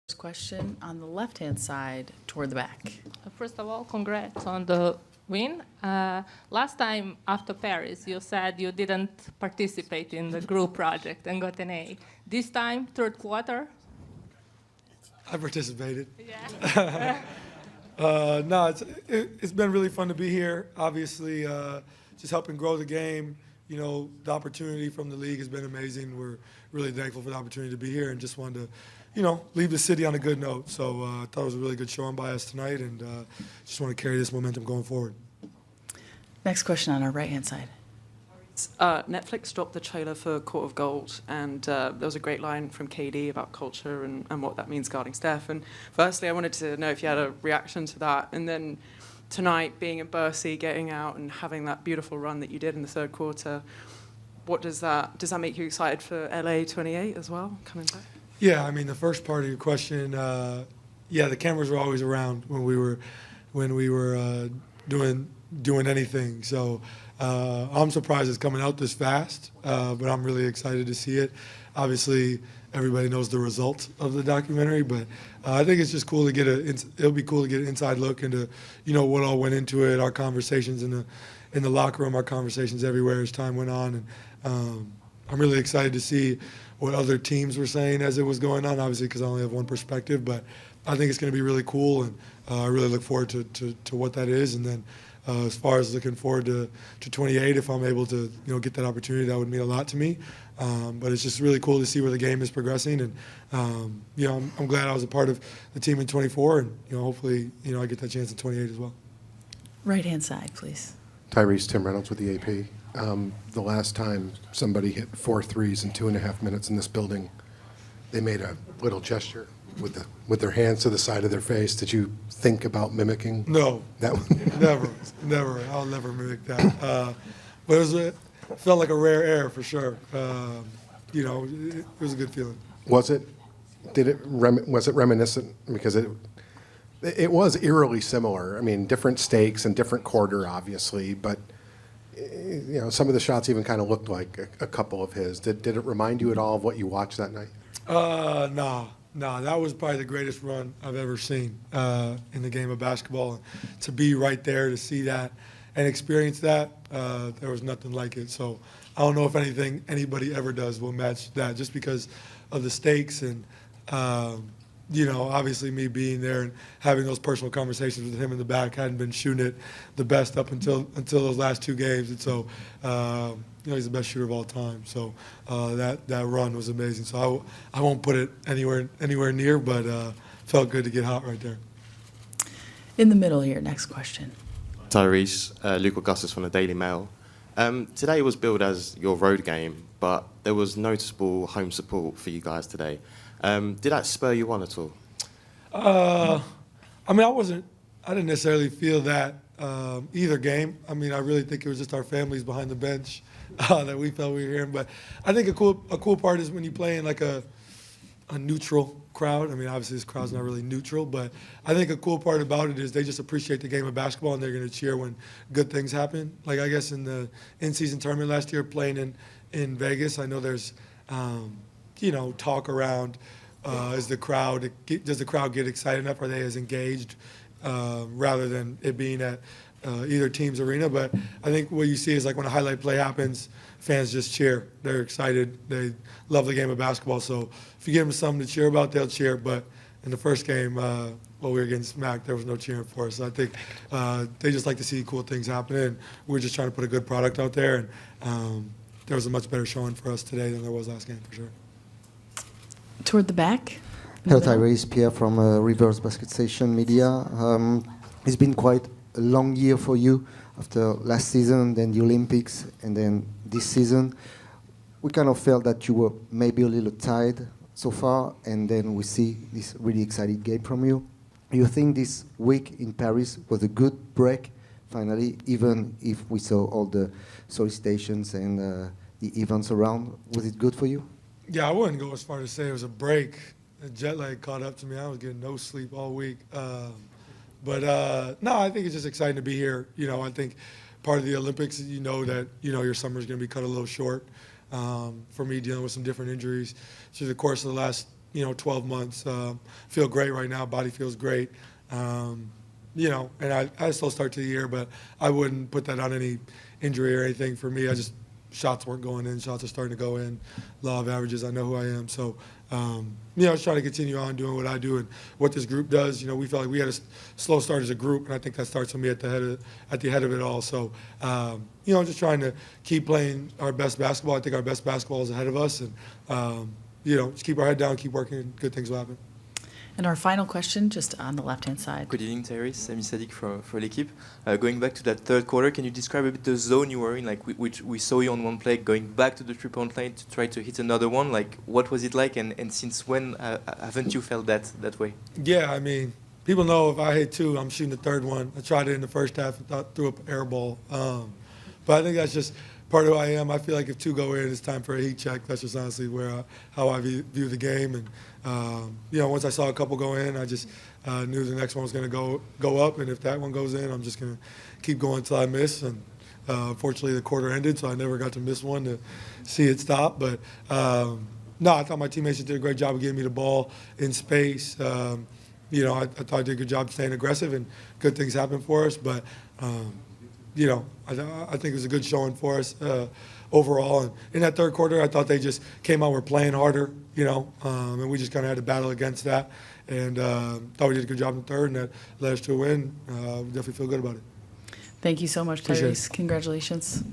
First question on the left-hand side toward the back. First of all, congrats on the win. Last time after Paris, you said you didn't participate in the group project and got an A. This time, third quarter? I participated. Yeah. No, it's been really fun to be here. Obviously, just helping grow the game. You know, the opportunity from the league has been amazing. We're really thankful for the opportunity to be here and just wanted to, you know, leave the city on a good note. So I thought it was a really good showing by us tonight, and just want to carry this momentum going forward. Next question on our right-hand side. Netflix dropped the trailer for Court of Gold, and there was a great line from KD about culture and what that means guarding Steph. And firstly, I wanted to know if you had a reaction to that. And then tonight, being in Bercy, getting out and having that beautiful run that you did in the third quarter, what does that make you excited for LA 28 as well, coming back? Yeah, I mean, the first part of your question, yeah, the cameras were always around when we were doing anything. So I'm surprised it's coming out this fast, but I'm really excited to see it. Obviously, everybody knows the result of the documentary, but I think it's just cool to get it'll be cool to get an inside look into, you know, what all went into it, our conversations in the locker room, our conversations everywhere as time went on, and I'm really excited to see what other teams were saying as it was going on, obviously because I only have one perspective, but I think it's going to be really cool, and I really look forward to what that is. And then as far as looking forward to 28, if I'm able to, you know, get that opportunity, that would mean a lot to me. But it's just really cool to see where the game is progressing, and you know, I'm glad I was a part of the team in 24, and you know, hopefully, you know, I get that chance in 28 as well. Right-hand side, please. Tyrese, Tim Reynolds with the AP. The last time somebody hit 4 threes in 2.5 minutes in this building, they made a little gesture with their hands to the side of their face. Did you think about mimicking? No, that never. I'll never mimic that. But it felt like a rare air for sure. You know, it was a good feeling. Was it? Was it reminiscent? Because it was eerily similar. I mean, different stakes and different quarter, obviously, but you know, some of the shots even kind of looked like a couple of his. Did it remind you at all of what you watched that night? No, that was probably the greatest run I've ever seen in the game of basketball. To be right there, to see that and experience that, there was nothing like it. So I don't know if anybody ever does will match that, just because of the stakes and, you know, obviously me being there and having those personal conversations with him in the back. Hadn't been shooting it the best up until those last 2 games, and so you know, he's the best shooter of all time. So that run was amazing. So I won't put it anywhere near, but felt good to get hot right there. In the middle here, next question. Tyrese, Luke Augustus from the Daily Mail. Today was billed as your road game, but there was noticeable home support for you guys today. Did that spur you on at all? I mean, I didn't necessarily feel that either game. I mean, I really think it was just our families behind the bench that we felt we were hearing. But I think a cool part is when you play in like a neutral crowd. I mean, obviously this crowd's not really neutral, but I think a cool part about it is they just appreciate the game of basketball, and they're going to cheer when good things happen. Like I guess in the in-season tournament last year, playing in Vegas, I know there's you know, talk around does the crowd get excited enough? Are they as engaged rather than it being at either team's arena? But I think what you see is like when a highlight play happens, fans just cheer. They're excited. They love the game of basketball. So if you give them something to cheer about, they'll cheer. But in the first game, while we were against MAC, there was no cheering for us. So I think they just like to see cool things happening. And we're just trying to put a good product out there. And there was a much better showing for us today than there was last game, for sure. Toward the back. Hello, Tyrese, Pierre from Reverse Basket Station Media. It's been quite a long year for you after last season, then the Olympics, and then this season. We kind of felt that you were maybe a little tired so far, and then we see this really exciting game from you. You think this week in Paris was a good break, finally, even if we saw all the solicitations and the events around? Was it good for you? Yeah, I wouldn't go as far as to say it was a break. The jet lag caught up to me. I was getting no sleep all week. But no, I think it's just exciting to be here. You know, I think part of the Olympics, you know that, you know, your summer's going to be cut a little short. For me, dealing with some different injuries through the course of the last, 12 months. Feel great right now. Body feels great. And I had a slow start to the year, but I wouldn't put that on any injury or anything for me. Shots weren't going in. Shots are starting to go in. Law of averages, I know who I am. So, just trying to continue on doing what I do and what this group does. We felt like we had a slow start as a group, and I think that starts with me at the head of it all. So, just trying to keep playing our best basketball. I think our best basketball is ahead of us, and just keep our head down, keep working, good things will happen. And our final question, just on the left-hand side. Good evening, Tyrese. Sami Sadiq for l'équipe. Going back to that third quarter, can you describe a bit the zone you were in? Like, which we saw you on one play going back to the three-point line to try to hit another one. Like, what was it like, and since when haven't you felt that way? Yeah, I mean, people know if I hit two, I'm shooting the third one. I tried it in the first half and threw up an air ball. But I think that's just part of who I am. I feel like if two go in, it's time for a heat check. That's just honestly how I view the game. And once I saw a couple go in, I just knew the next one was going to go up. And if that one goes in, I'm just going to keep going until I miss. And unfortunately, the quarter ended, so I never got to miss one to see it stop. But no, I thought my teammates did a great job of getting me the ball in space. I thought I did a good job staying aggressive, and good things happened for us. But I think it was a good showing for us overall. And in that third quarter, I thought they just came out, were playing harder, and we just kind of had to battle against that. And thought we did a good job in the third, and that led us to a win. We definitely feel good about it. Thank you so much, Appreciate it. Tyrese. Congratulations.